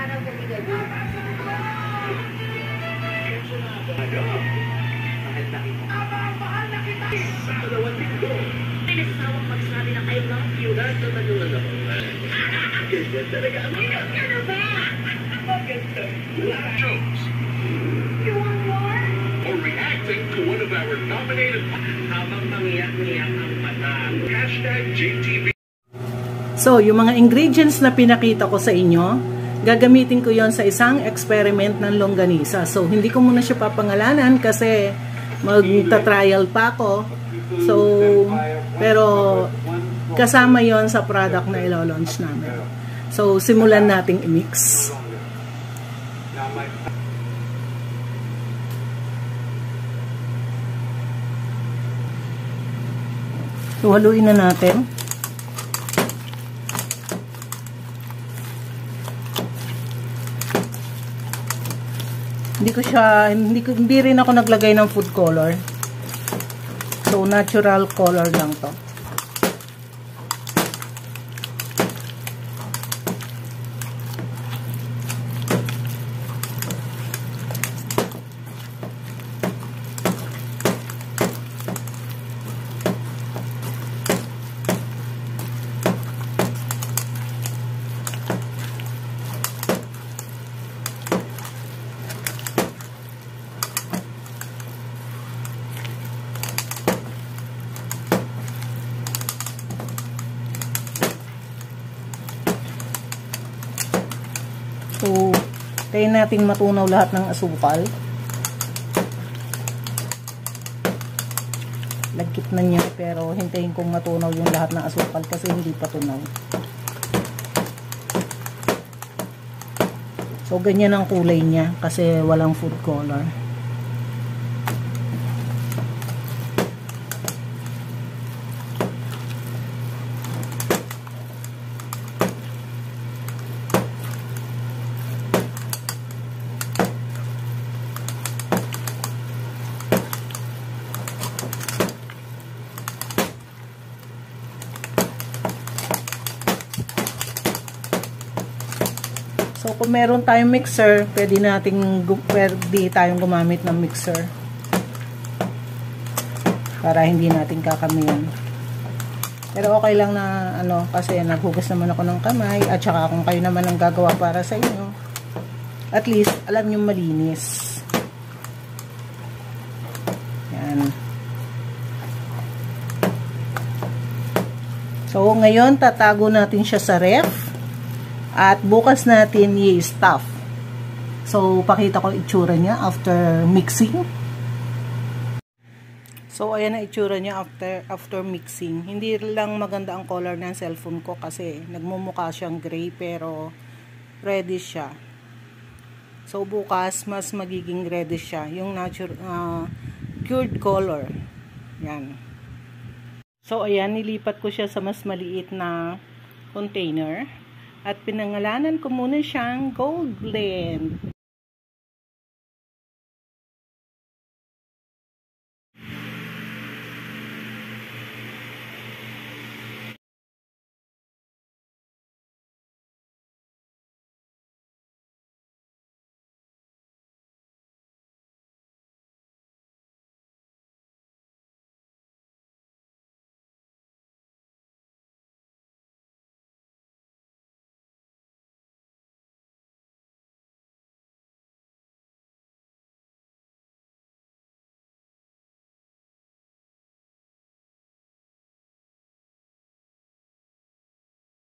araw bumigay mo. Mahal na kita. Mahal na kita. Sa dalawang linggo. May nasasawang magsabi ng I love you. Nagtatanungan ako. Ganyan talaga. Inom ka na ba? Maganda. Jokes. You want more? Or reacting to one of our nominated. Habang mangiyak-ngiyak ang mata. #JTV. So, yung mga ingredients na pinakita ko sa inyo, gagamitin ko yon sa isang experiment ng longganisa. So, hindi ko muna siya papangalanan kasi magta-trial pa ako. So, pero kasama yon sa product na ilo-launch namin. So, simulan nating i-mix. So, haluin na natin. Hindi rin ako naglagay ng food color. So, natural color lang to. So, tayo natin matunaw lahat ng asukal. Lagkit na niya, pero hintayin kong matunaw yung lahat ng asukal kasi hindi pa tunaw. So, ganyan ang kulay niya kasi walang food color. So, kung meron tayong mixer, pwede tayong gumamit ng mixer. Para hindi natin kakamihan. Pero okay lang na, kasi naghugas naman ako ng kamay, at saka kung kayo naman ang gagawa para sa inyo, at least, alam nyo malinis. Yan. So, ngayon, tatago natin siya sa ref. At bukas natin i-stuff. So, pakita ko itsura niya after mixing. So, ayan na itsura niya after mixing. Hindi lang maganda ang color ng cellphone ko kasi nagmumukha siyang gray pero reddish siya. So, bukas mas magiging reddish siya. Yung cured color. Yan. So, ayan, nilipat ko siya sa mas maliit na container. At pinangalanan ko muna siyang Gold Blend.